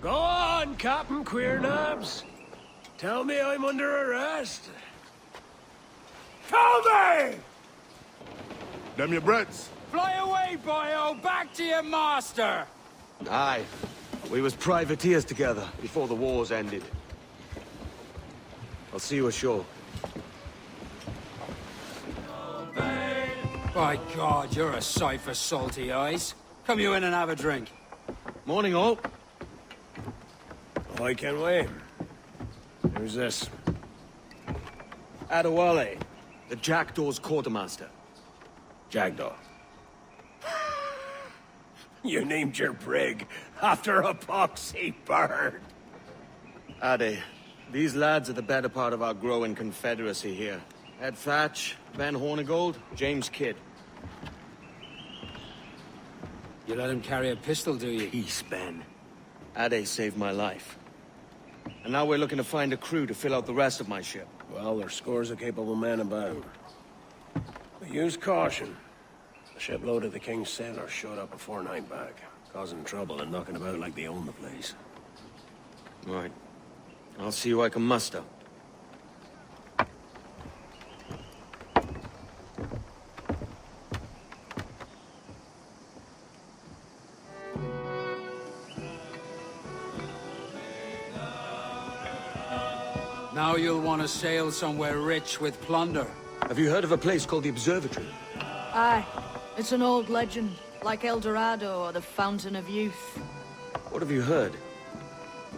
Go on, Captain Queernabs. Tell me I'm under arrest. Tell me! Them your breads. Fly away, boyo! Back to your master! Aye. We was privateers together before the wars ended. I'll see you ashore. By God, you're a sight for salty eyes. Come you in and have a drink. Morning, all. I can wait. Who's this? Adewale, the Jackdaw's quartermaster. Jackdaw. You named your brig after a poxy bird. Ade, these lads are the better part of our growing confederacy here. Ed Thatch, Ben Hornigold, James Kidd. You let him carry a pistol, do you? Peace, Ben. Ade saved my life. And now we're looking to find a crew to fill out the rest of my ship. Well, there's scores of capable men about. But use caution. The shipload of the King's sailors showed up a fortnight back, causing trouble and knocking about like they own the place. Right. I'll see who I can muster. Now you'll want to sail somewhere rich with plunder. Have you heard of a place called the Observatory? Aye. It's an old legend, like El Dorado or the Fountain of Youth. What have you heard?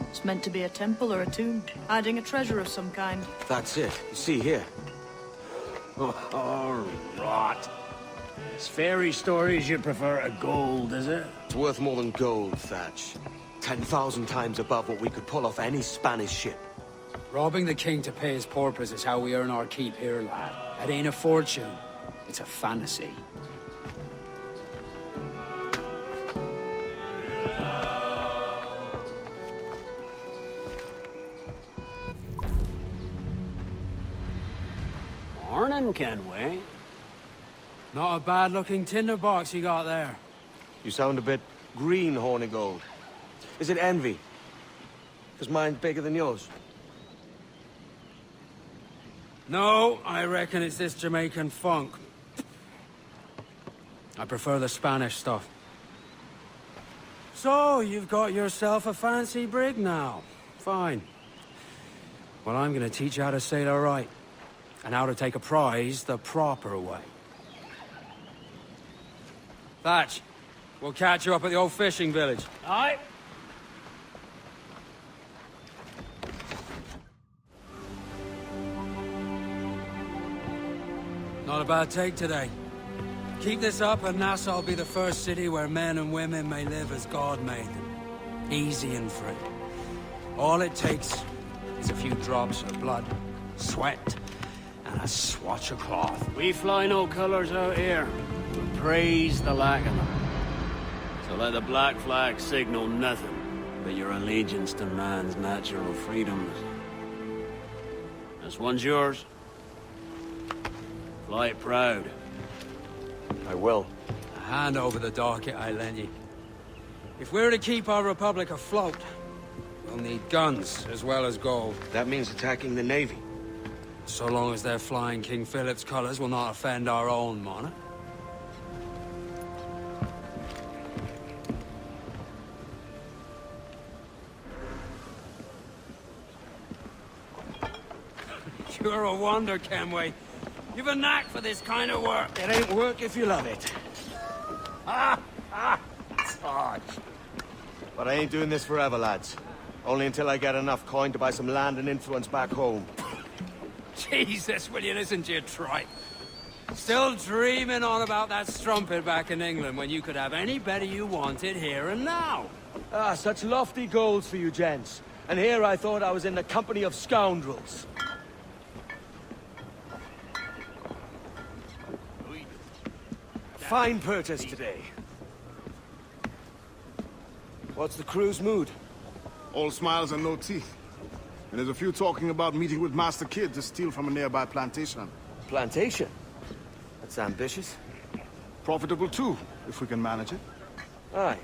It's meant to be a temple or a tomb, hiding a treasure of some kind. That's it. You see here. Oh, rot. It's fairy stories you prefer to gold, is it? It's worth more than gold, Thatch. 10,000 times above what we could pull off any Spanish ship. Robbing the king to pay his porpoise is how we earn our keep here, lad. It ain't a fortune. It's a fantasy. Morning, Kenway. Not a bad-looking tinderbox you got there. You sound a bit green, Hornigold. Is it envy? Because mine's bigger than yours. No, I reckon it's this Jamaican funk. I prefer the Spanish stuff. So, you've got yourself a fancy brig now. Fine. Well, I'm gonna teach you how to sail her right. And how to take a prize the proper way. Thatch, we'll catch you up at the old fishing village. Aye. Not a bad take today. Keep this up and Nassau will be the first city where men and women may live as God made them. Easy and free. All it takes is a few drops of blood, sweat, and a swatch of cloth. We fly no colors out here. We praise the lack of them. So let the black flag signal nothing but your allegiance to man's natural freedoms. This one's yours. Fly it proud. I will. A hand over the docket I lend you. If we're to keep our republic afloat, we'll need guns as well as gold. That means attacking the Navy. So long as they're flying King Philip's colors will not offend our own monarch. You're a wonder, Kenway. You've a knack for this kind of work. It ain't work if you love it. Touch. But I ain't doing this forever, lads. Only until I get enough coin to buy some land and influence back home. Jesus, will you listen to your tripe? Still dreaming on about that strumpet back in England when you could have any better you wanted here and now. Ah, such lofty goals for you gents. And here I thought I was in the company of scoundrels. Fine purchase today. What's the crew's mood? All smiles and no teeth. And there's a few talking about meeting with Master Kidd to steal from a nearby plantation. Plantation? That's ambitious. Profitable too, if we can manage it. Aye.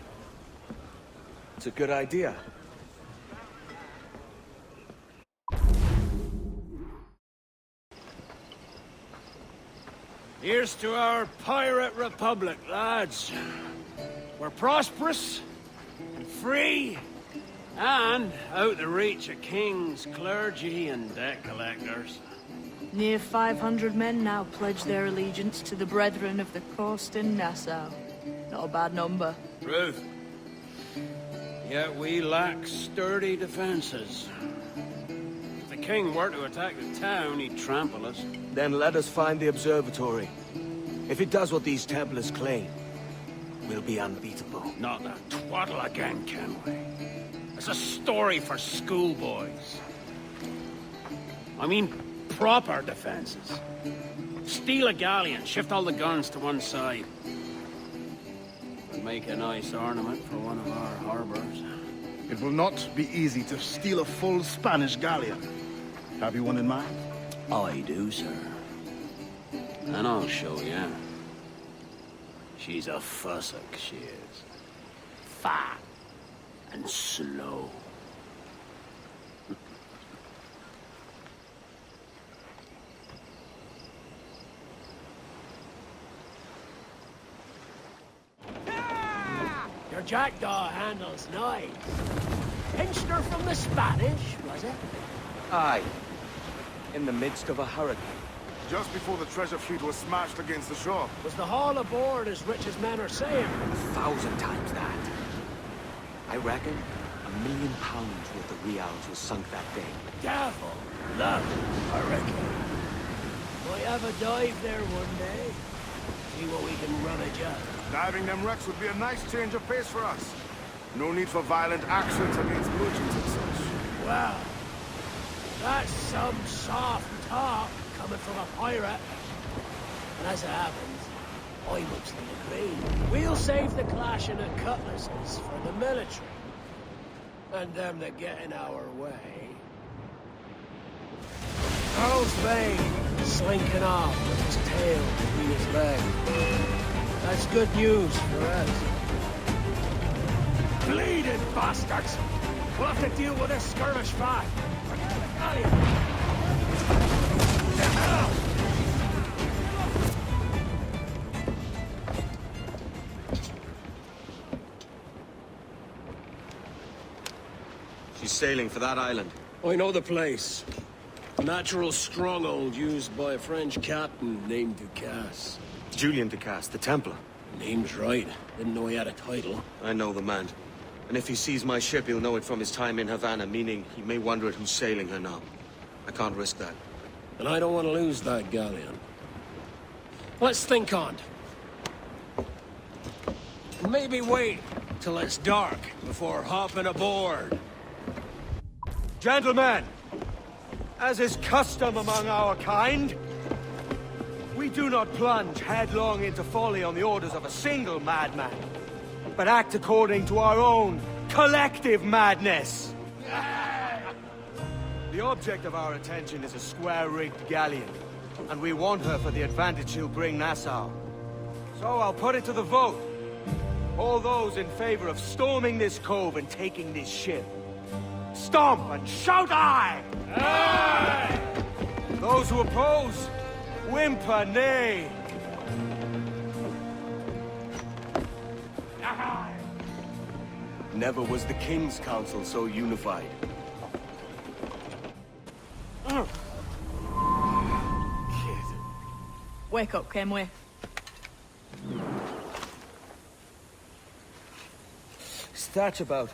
It's a good idea. Here's to our pirate republic, lads. We're prosperous, and free, and out the reach of kings, clergy, and debt collectors. Near 500 men now pledge their allegiance to the Brethren of the Coast in Nassau. Not a bad number. Truth. Yet we lack sturdy defenses. If the king were to attack the town, he'd trample us. Then let us find the observatory. If it does what these Templars claim, we'll be unbeatable. Not that twaddle again, can we? It's a story for schoolboys. I mean, proper defenses. Steal a galleon, shift all the guns to one side. And make a nice ornament for one of our harbors. It will not be easy to steal a full Spanish galleon. Have you one in mind? I do, sir. And I'll show you. She's a fussock, she is. Fat and slow. Your jackdaw handles nice. Pinched her from the Spanish, was it? Aye. In the midst of a hurricane. Just before the treasure fleet was smashed against the shore. Was the haul aboard as rich as men are saying? 1,000 times that. I reckon £1 million worth of reals was sunk that day. Devil, look, I reckon. Might have a dive there one day. See what we can rummage up. Diving them wrecks would be a nice change of pace for us. No need for violent actions against merchants and such. Well, that's some soft talk coming from a pirate. And as it happens, I mostly agree. We'll save the clashing of cutlasses for the military. And them that get in our way. Earl's Vane slinking off with his tail between his legs. That's good news for us. Bleeding bastards! We'll have to deal with this skirmish fast. Forget the galleon! She's sailing for that island. I know the place. A natural stronghold used by a French captain named Ducasse. Julian Ducasse, the Templar. Name's right. Didn't know he had a title. I know the man. And if he sees my ship, he'll know it from his time in Havana, meaning he may wonder at who's sailing her now. I can't risk that. And I don't want to lose that galleon. Let's think on it. Maybe wait till it's dark before hopping aboard. Gentlemen, as is custom among our kind, we do not plunge headlong into folly on the orders of a single madman, but act according to our own collective madness. The object of our attention is a square-rigged galleon, and we want her for the advantage she'll bring Nassau. So I'll put it to the vote. All those in favor of storming this cove and taking this ship, stomp and shout aye! Aye! Those who oppose, whimper nay. Aye! Never was the King's Council so unified. Wake up, Kenway. What's Thatch about?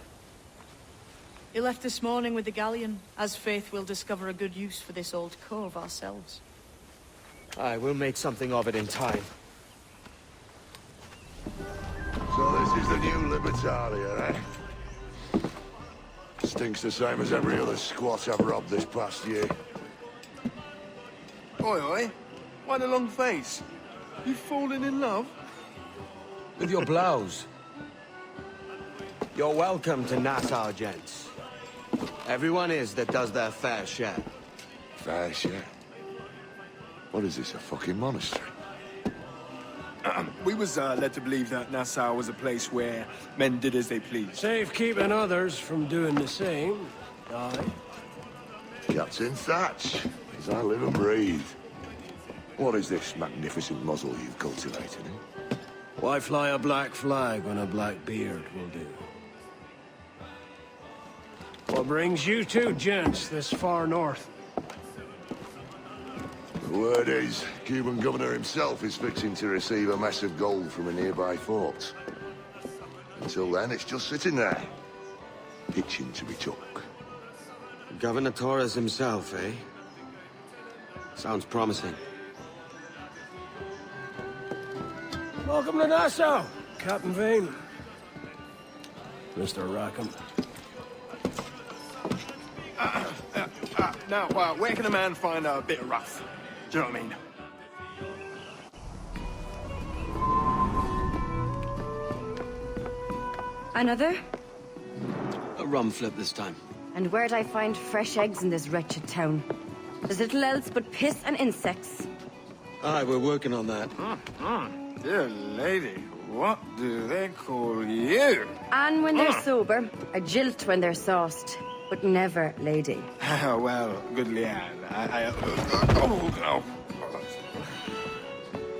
He left this morning with the galleon. As faith, we'll discover a good use for this old cove ourselves. Aye, we'll make something of it in time. So this is the new Libertalia, eh? Stinks the same as every other squat I've robbed this past year. Oi, oi. Why the long face? You fallen in love? With your blouse. You're welcome to Nassau, gents. Everyone is that does their fair share. Fair share. What is this, a fucking monastery? We was led to believe that Nassau was a place where men did as they pleased. Safe keeping others from doing the same. Aye. Captain Thatch, as I live and breathe. What is this magnificent muzzle you've cultivated, eh? Why fly a black flag when a black beard will do? What brings you two gents this far north? The word is, Cuban governor himself is fixing to receive a mess of gold from a nearby fort. Until then, it's just sitting there, itching to be took. Governor Torres himself, eh? Sounds promising. Welcome to Nassau, Captain Vane. Mr. Rackham. Now, where can a man find a bit of rough? Do you know what I mean? Another? A rum flip this time. And where'd I find fresh eggs in this wretched town? There's little else but piss and insects. Aye, we're working on that. Dear lady, what do they call you? And when they're sober, a jilt when they're sauced, but never lady. Well, good Leanne. Oh.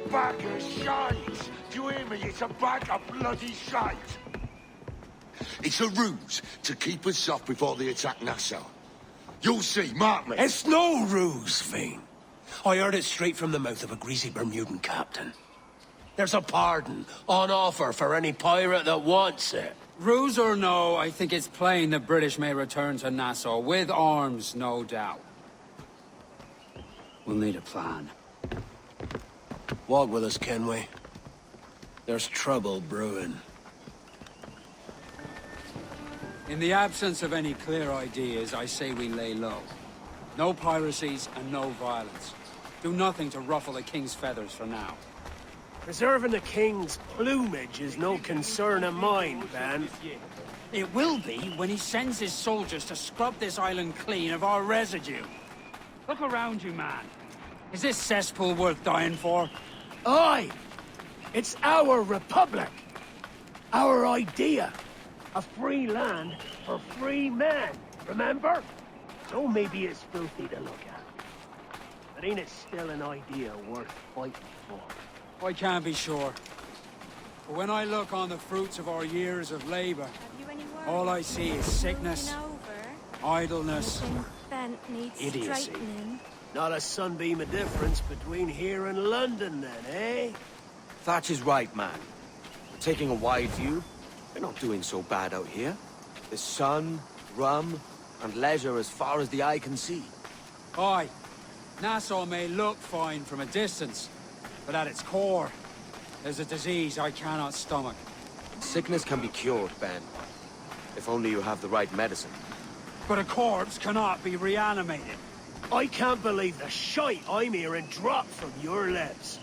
Bag of shite! Do you hear me? It's a bag of bloody shite! It's a ruse to keep us soft before they attack Nassau. You'll see, mark me. It's no ruse, Vane. I heard it straight from the mouth of a greasy Bermudan captain. There's a pardon on offer for any pirate that wants it. Ruse or no, I think it's plain the British may return to Nassau, with arms, no doubt. We'll need a plan. Walk with us, Kenway. There's trouble brewing. In the absence of any clear ideas, I say we lay low. No piracies and no violence. Do nothing to ruffle the king's feathers for now. Preserving the king's plumage is no concern of mine, Ben. It will be when he sends his soldiers to scrub this island clean of our residue. Look around you, man. Is this cesspool worth dying for? Aye! It's our republic! Our idea! A free land for free men, remember? So maybe it's filthy to look at. But ain't it still an idea worth fighting for? I can't be sure. But when I look on the fruits of our years of labor, all I see is sickness, idleness, idiocy. Not a sunbeam of difference between here and London, then, eh? Thatch is right, man. Taking a wide view, we're not doing so bad out here. There's sun, rum, and leisure as far as the eye can see. Aye, Nassau may look fine from a distance, but at its core, there's a disease I cannot stomach. Sickness can be cured, Ben. If only you have the right medicine. But a corpse cannot be reanimated. I can't believe the shite I'm hearing drop from your lips.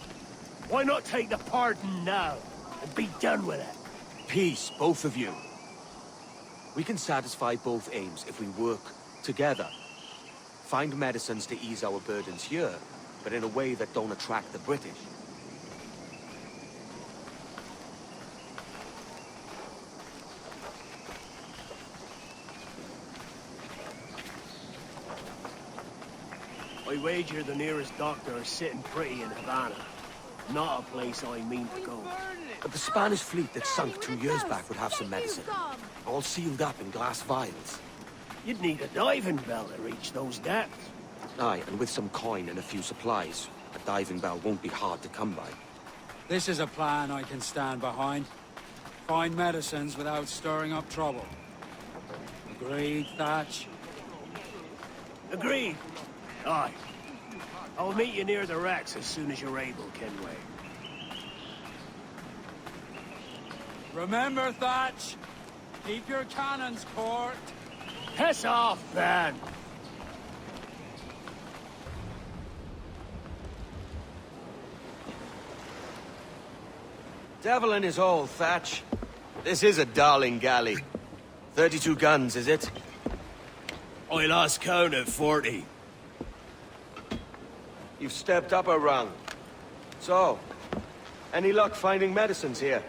Why not take the pardon now and be done with it? Peace, both of you. We can satisfy both aims if we work together. Find medicines to ease our burdens here, but in a way that don't attract the British. I wager the nearest doctor is sitting pretty in Havana. Not a place I mean to go. But the Spanish fleet that sunk 2 years back would have some medicine. All sealed up in glass vials. You'd need a diving bell to reach those depths. Aye, and with some coin and a few supplies, a diving bell won't be hard to come by. This is a plan I can stand behind. Find medicines without stirring up trouble. Agreed, Thatch? Agreed. Aye. I'll meet you near the wrecks as soon as you're able, Kenway. Remember, Thatch, keep your cannons court. Piss off, Ben! Devil in his hole, Thatch. This is a darling galley. 32 guns, is it? I lost count at 40. You've stepped up a rung. So, any luck finding medicines here?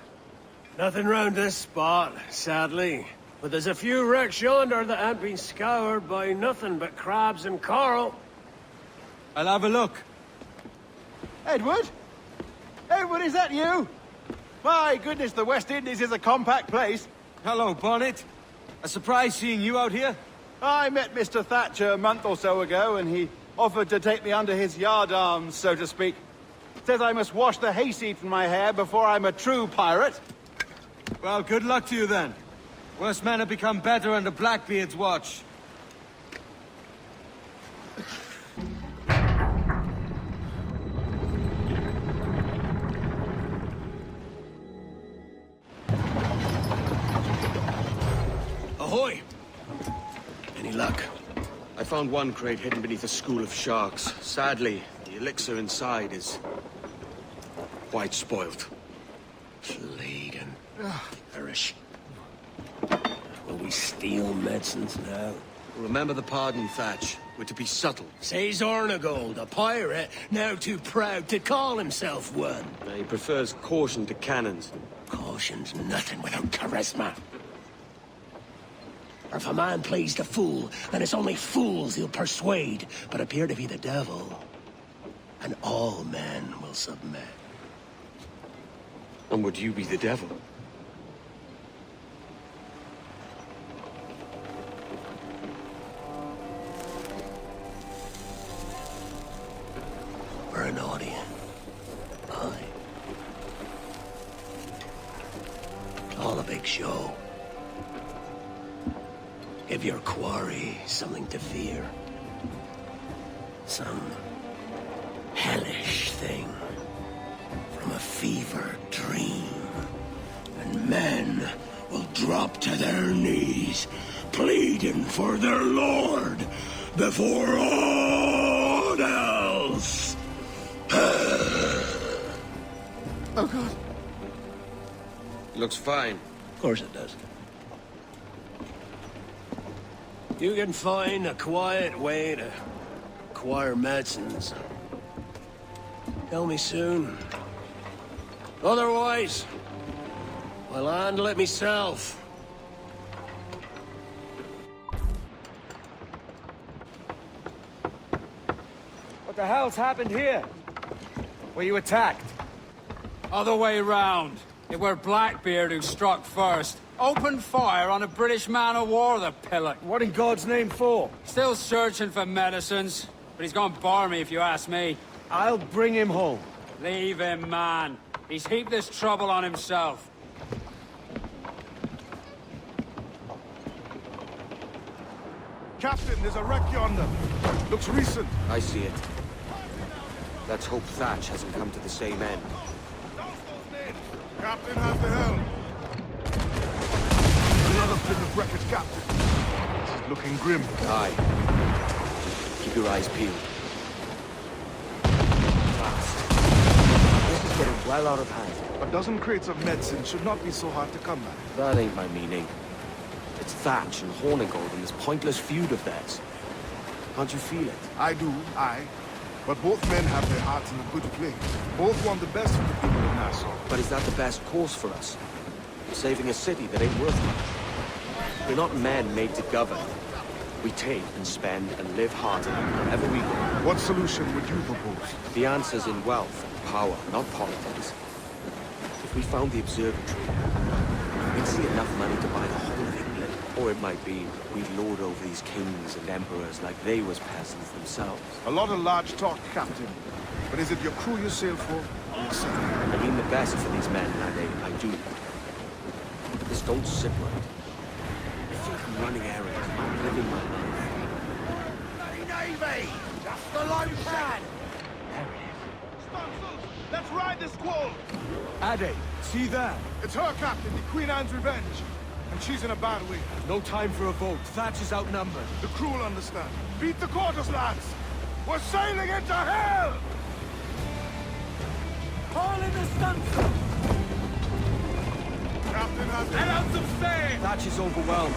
Nothing round this spot, sadly. But there's a few wrecks yonder that ain't been scoured by nothing but crabs and coral. I'll have a look. Edward? Edward, is that you? My goodness, the West Indies is a compact place. Hello, Bonnet. A surprise seeing you out here? I met Mr. Thatch a month or so ago, and he offered to take me under his yardarms, so to speak. Says I must wash the hayseed from my hair before I'm a true pirate. Well, good luck to you then. Worse men have become better under Blackbeard's watch. Ahoy! Any luck? I found one crate hidden beneath a school of sharks. Sadly, the elixir inside is quite spoilt. Plague and perish. Will we steal medicines now? Remember the pardon, Thatch. We're to be subtle. Says Hornigold, a pirate, now too proud to call himself one. He prefers caution to cannons. Caution's nothing without charisma. Or if a man plays the fool, then it's only fools he'll persuade, but appear to be the devil. And all men will submit. And would you be the devil? We're an audience. Aye. All a big show. Give your quarry something to fear. Some hellish thing from a fevered dream. And men will drop to their knees, pleading for their lord before all else. Oh, God. Looks fine. Of course it does. You can find a quiet way to acquire medicines. Tell me soon. Otherwise, I'll handle it myself. What the hell's happened here? Were you attacked? Other way round. It were Blackbeard who struck first. Opened fire on a British man-o'-war, the pillock. What in God's name for? Still searching for medicines, but he's gone barmy if you ask me. I'll bring him home. Leave him, man. He's heaped this trouble on himself. Captain, there's a wreck yonder. Looks recent. I see it. Let's hope Thatch hasn't come to the same end. Captain has the helm. Another bit of wreckage, Captain. This is looking grim. Aye. Keep your eyes peeled. Fast. This is getting well out of hand. A dozen crates of medicine should not be so hard to come by. That ain't my meaning. It's Thatch and Hornigold and this pointless feud of theirs. Can't you feel it? I do, aye. But both men have their hearts in a good place. Both want the best for the people of Nassau. But is that the best course for us? Saving a city that ain't worth much. We're not men made to govern. We take and spend and live heartily wherever we go. What solution would you propose? The answer's in wealth and power, not politics. If we found the observatory, we'd see enough money to buy the whole of England. Or it might be we'd lord over these kings and emperors like they was peasants themselves. A lot of large talk, Captain. But is it your crew you sail for? Yes, I mean the best for these men, I do. This don't sit right. I think I'm running errands, living my life. Bloody Navy! Just the low pad! Stunsails! Let's ride this squall! Ade, see that? It's her, Captain, the Queen Anne's Revenge. And she's in a bad way. No time for a vote. Thatch is outnumbered. The crew will understand. Beat the quarters, lads! We're sailing into hell! Haul in the stunsail! Captain has the... Let out some sail! Thatch is overwhelmed.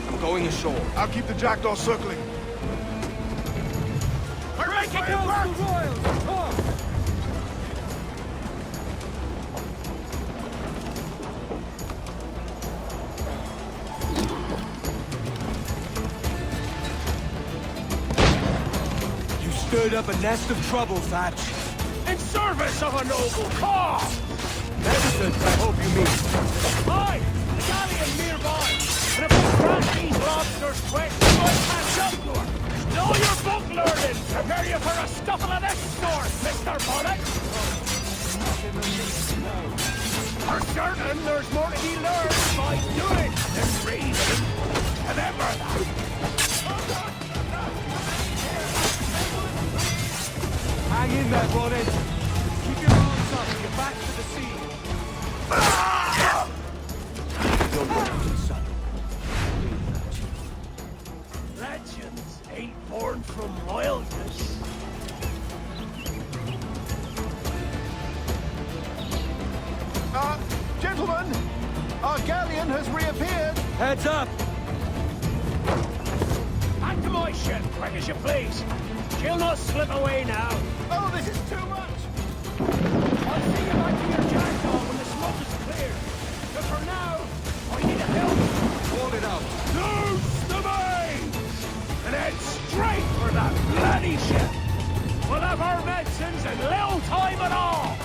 I'm going ashore. I'll keep the jackdaw circling. Break it down to the royals! Talk! Stirred up a nest of trouble, Thatch. And service of a noble cause! Medicine, I hope you mean. Aye, the galleon nearby. And if we crash these lobsters quick, we might catch up to her. Know your book learning! Prepare you for a scuffle of this sort, Mr. Bonnet! For certain, there's more to be learned by doing than reading. Remember that. Hang in there, Bonnet. Keep your arms up and get back to the sea. Legends ain't born from wildness. Gentlemen, our galleon has reappeared. Heads up! Back to my ship, quick as you please. She'll not slip away now. Oh, this is too much! I'll see you back to your jackdaw when the smoke is clear. But for now, I need a help. Hold it out. Loose the mains! And head straight for that bloody ship. We'll have our medicines in little time at all.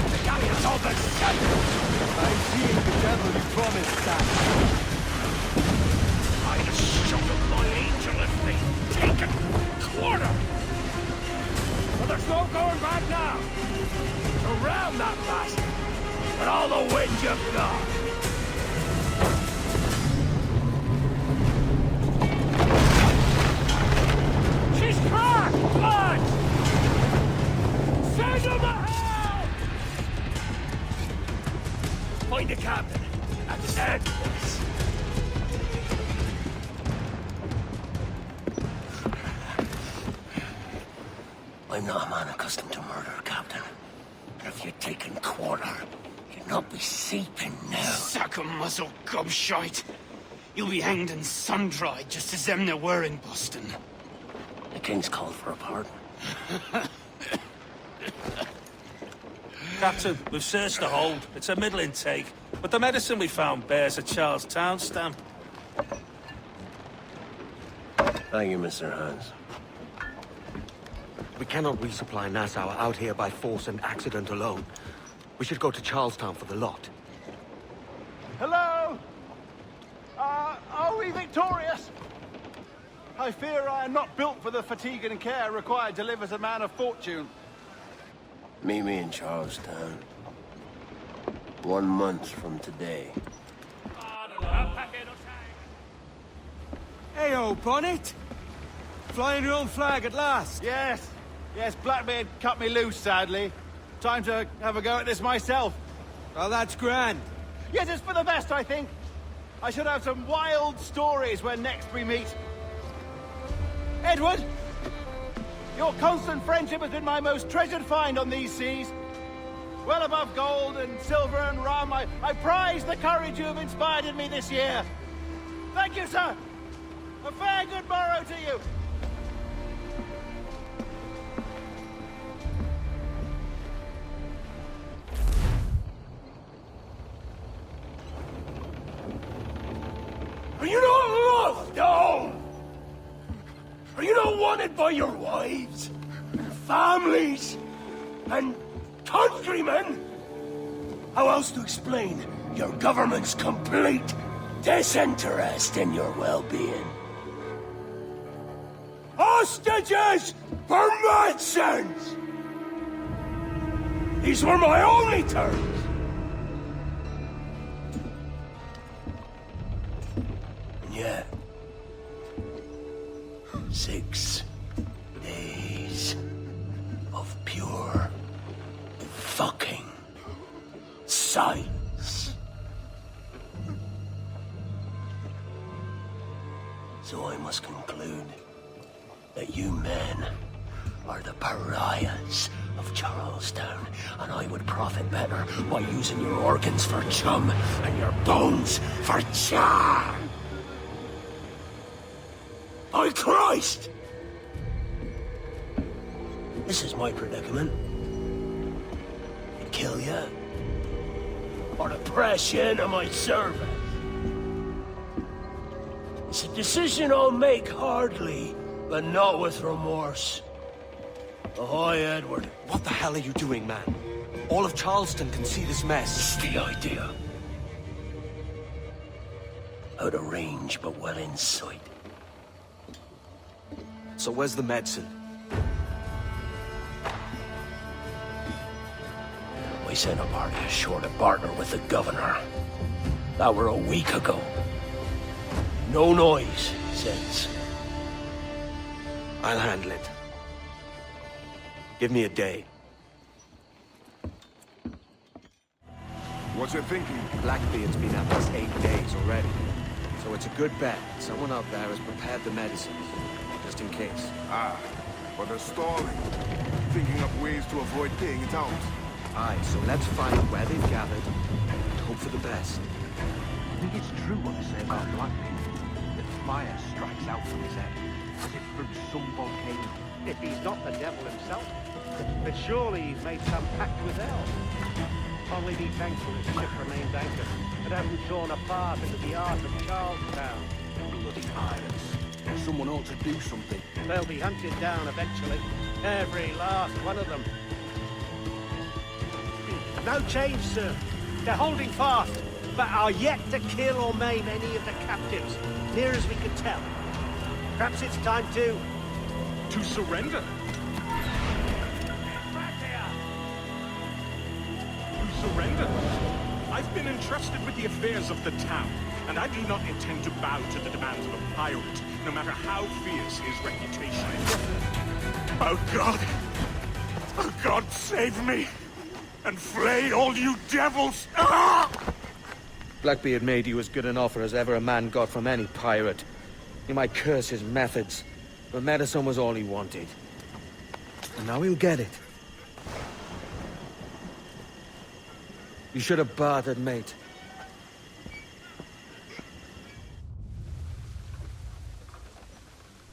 The galleon's on the center. I'm seeing the devil you promised, Thatch. I'd have shown my angel if they'd taken quarter. Well, there's no going back now. Around that bastard. With all the wind you've got. She's cracked! Blood! Send them to hell! Find the captain. That's it. I'm not a man accustomed to murder, Captain. And if you'd taken quarter, you'd not be seeping now. Sack a muzzle, gobshite. You'll be hanged and sun-dried just as them that were in Boston. The king's called for a pardon. Captain, we've searched the hold. It's a middling take, but the medicine we found bears a Charlestown stamp. Thank you, Mr. Hans. We cannot resupply Nassau out here by force and accident alone. We should go to Charlestown for the lot. Hello? Are we victorious? I fear I am not built for the fatigue and care required to live as a man of fortune. Meet me in Charlestown. 1 month from today. Hey-o, Bonnet! Flying your own flag at last! Yes. Yes, Blackbeard cut me loose, sadly. Time to have a go at this myself. Oh, that's grand. Yes, it's for the best, I think. I should have some wild stories when next we meet. Edward! Your constant friendship has been my most treasured find on these seas. Well above gold and silver and rum, I prize the courage you have inspired in me this year. Thank you, sir. A fair good morrow to you. Are you not loved, no? Are you not wanted by your wives, and families, and countrymen? How else to explain your government's complete disinterest in your well-being? Hostages for medicines! These were my only terms. And yet, 6 days of pure fucking silence. So I must conclude that you men are the pariahs of Charlestown, and I would profit better by using your organs for chum and your bones for char. By Christ! This is my predicament. To kill you, or to press you into my service. It's a decision I'll make hardly, but not with remorse. Ahoy, Edward. What the hell are you doing, man? All of Charleston can see this mess. It's the idea. Out of range, but well in sight. So where's the medicine? We sent a party ashore to partner with the governor. That were a week ago. No noise, since. I'll handle it. Give me a day. What's your thinking? Blackbeard's been at this 8 days already. So it's a good bet. Someone out there has prepared the medicines. Just in case. Ah, but they're stalling. Thinking up ways to avoid paying it out. Aye, so let's find where they've gathered and hope for the best. I think it's true what they say about Blackbeard. That fire strikes out from his head, as if from some volcano. If he's not the devil himself, but surely he's made some pact with hell. Only be thankful his ship remained anchored and hadn't torn apart into the heart of Charlestown. Bloody pirates. Someone ought to do something. They'll be hunted down eventually. Every last one of them. No change, sir. They're holding fast, but are yet to kill or maim any of the captives, near as we can tell. Perhaps it's time to surrender. Surrender. I've been entrusted with the affairs of the town, and I do not intend to bow to the demands of a pirate, no matter how fierce his reputation is. Oh God! Oh God, save me! And flay all you devils! Ah! Blackbeard made you as good an offer as ever a man got from any pirate. You might curse his methods, but medicine was all he wanted. And now he'll get it. You should have bartered, mate.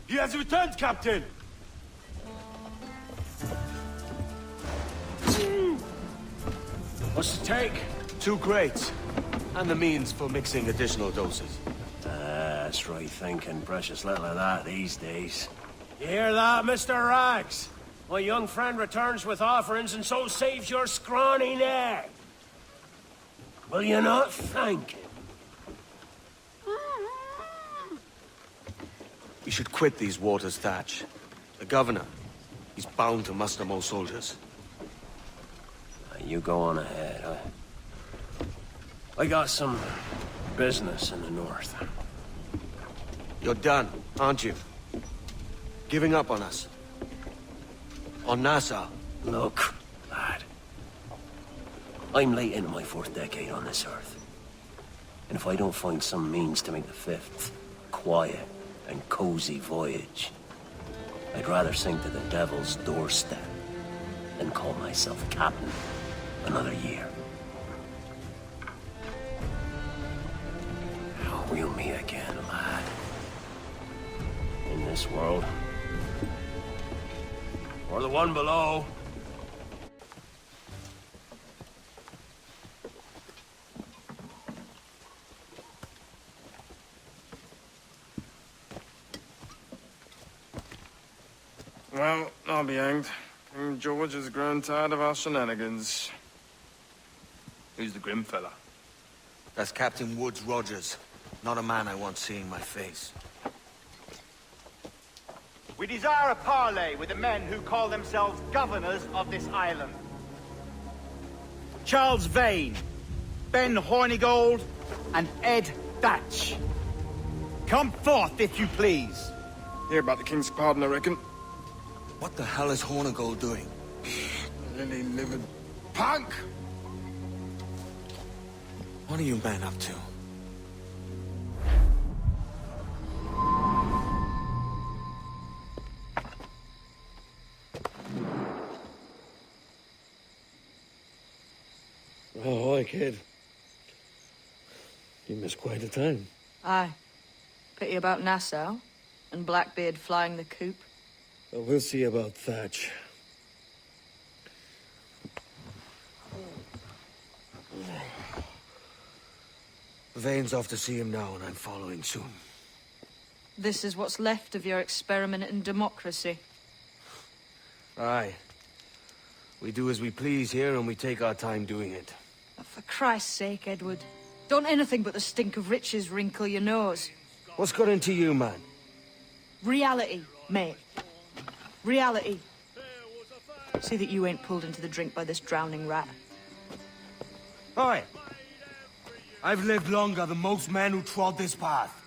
He has returned, Captain! What's the take? 2 crates. And the means for mixing additional doses. That's right thinking. Precious little of that these days. You hear that, Mr. Rags? My young friend returns with offerings and so saves your scrawny neck. Will you not thank him? We should quit these waters, Thatch. The governor, he's bound to muster more soldiers. You go on ahead. I got some business in the north. You're done, aren't you? Giving up on us. On Nassau. Look, lad. I'm late into my 4th decade on this earth. And if I don't find some means to make the 5th quiet and cozy voyage, I'd rather sink to the devil's doorstep than call myself captain another year. We'll meet again, lad. In this world. Or the one below. Well, I'll be hanged. King George has grown tired of our shenanigans. Who's the grim fella? That's Captain Woods Rogers. Not a man I want seeing my face. We desire a parley with the men who call themselves governors of this island. Charles Vane, Ben Hornigold, and Ed Thatch. Come forth, if you please. Hear about the king's pardon, I reckon. What the hell is Hornigold doing? Lily-livered Punk! What are you men up to? Oh, hi, kid. You missed quite a time. Aye. Pity about Nassau, and Blackbeard flying the coop. Well, we'll see about Thatch. Vane's off to see him now, and I'm following soon. This is what's left of your experiment in democracy. Aye. We do as we please here, and we take our time doing it. For Christ's sake, Edward. Don't anything but the stink of riches wrinkle your nose. What's got into you, man? Reality, mate. Reality. See that you ain't pulled into the drink by this drowning rat. Aye. I've lived longer than most men who trod this path.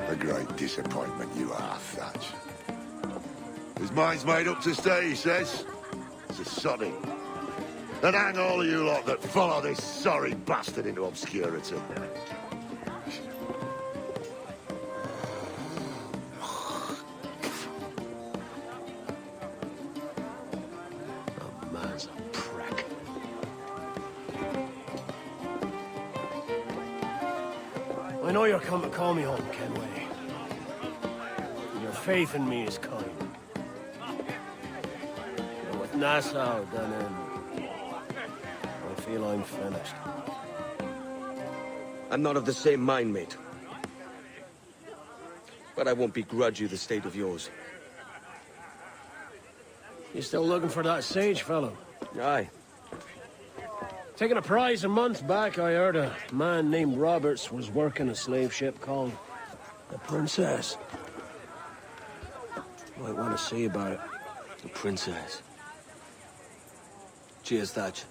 A great disappointment you are, Thatch. His mind's made up to stay, he says. It's a sodding. And hang all of you lot that follow this sorry bastard into obscurity. The man's a prick. I know you're come to call me home, Kenway. Your faith in me is kind. But with Nassau done in, I feel I'm finished. I'm not of the same mind, mate. But I won't begrudge you the state of yours. You still looking for that sage fellow? Aye. Taking a prize a month back, I heard a man named Roberts was working a slave ship called the Princess. Might want to see about it. The Princess. Cheers, Thatch.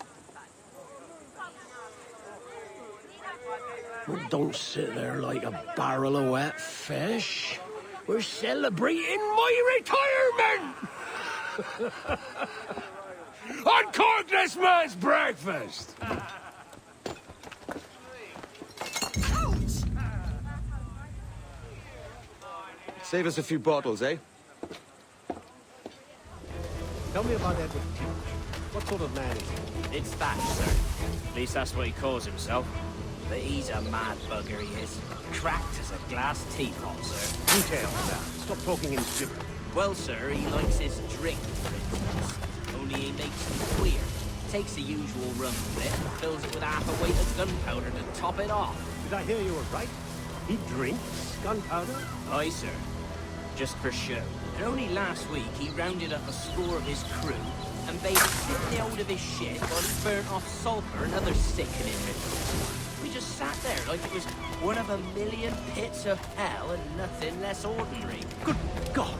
Well, don't sit there like a barrel of wet fish. We're celebrating my retirement! Uncork this man's breakfast! Save us a few bottles, eh? Tell me about Edward Teacha. What sort of man is he? It's Thatch, sir. At least that's what he calls himself. But he's a mad bugger, he is. Cracked as a glass teapot, sir. Details, sir. Stop talking in gibberish. Well, sir, he likes his drink, for instance. Only he makes it queer. Takes the usual rum bit and fills it with half a weight of gunpowder to top it off. Did I hear you were right? He drinks gunpowder? Aye, sir. Just for show. And only last week he rounded up a score of his crew and bade it sit in the hold of his ship while he burnt off sulphur and other sickening rituals. We just sat there like it was one of a million pits of hell and nothing less ordinary. Good God!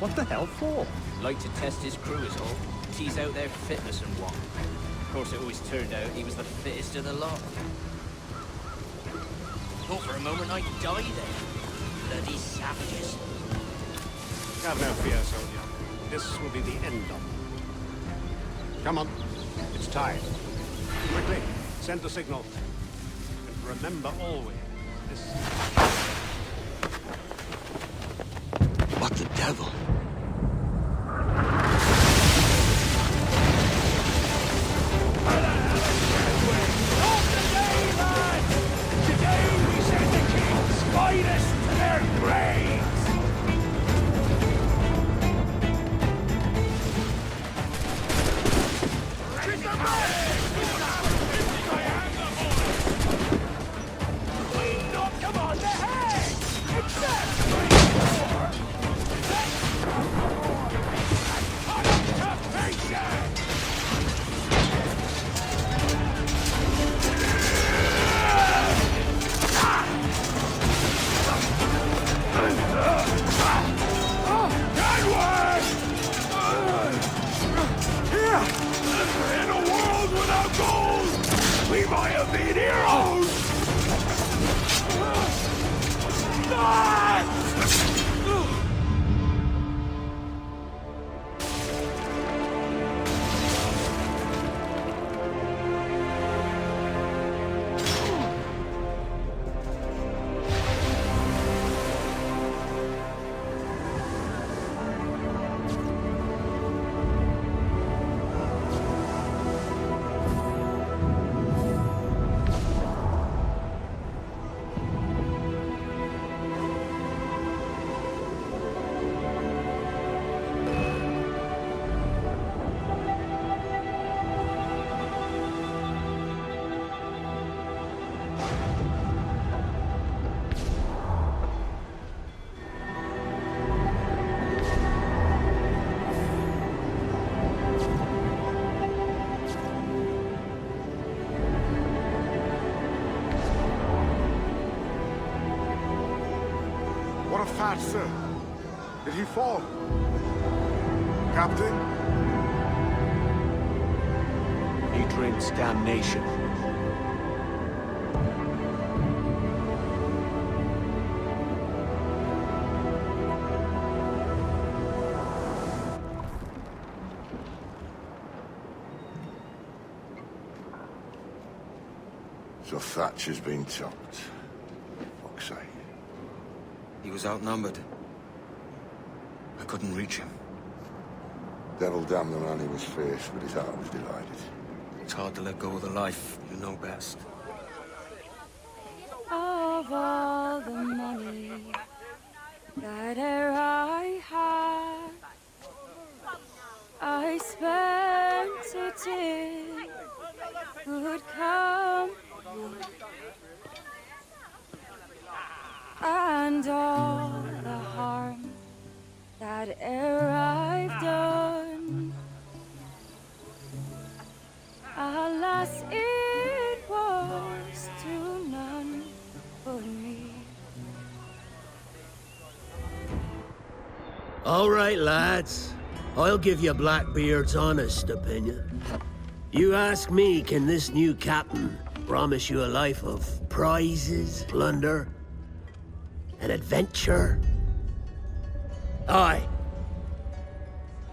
What the hell for? Like to test his crew is all. Tease out their fitness and what. Of course, it always turned out he was the fittest of the lot. Thought for a moment I'd die there. Bloody savages. Have no fear, soldier. This will be the end of it. Come on. It's time. Quickly, send the signal. And remember always, this... What the devil? Today we send the king's finest to their graves! We knocked him on the head! Exactly! Thatch, sir? Did he fall? Captain? He drinks damnation. So Thatch has been chopped. Fuck's sake. He was outnumbered. I couldn't reach him. Devil damn the man, he was fierce, but his heart was divided. It's hard to let go of the life you know best. Of all the money that e'er I had, I spent it in good company. And all the harm that e'er I've done, alas, it was to none but me. All right, lads. I'll give you Blackbeard's honest opinion. You ask me, can this new captain promise you a life of prizes, plunder, and adventure? Aye.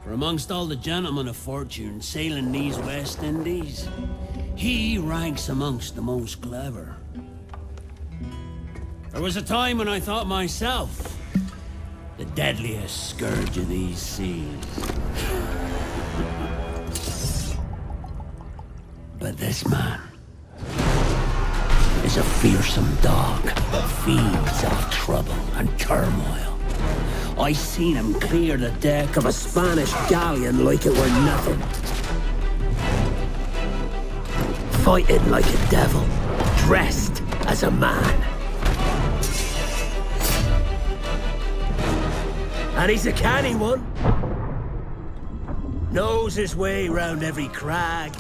For amongst all the gentlemen of fortune sailing these West Indies, he ranks amongst the most clever. There was a time when I thought myself the deadliest scourge of these seas. But this man is a fearsome dog that feeds off trouble and turmoil. I seen him clear the deck of a Spanish galleon like it were nothing. Fighting like a devil, dressed as a man. And he's a canny one. Knows his way round every crag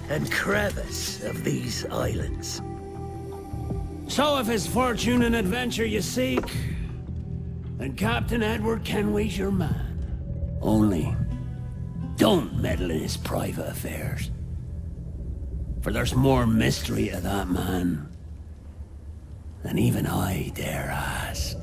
and crevice of these islands. So if it's fortune and adventure you seek, then Captain Edward Kenway's your man. Only, don't meddle in his private affairs. For there's more mystery to that man than even I dare ask.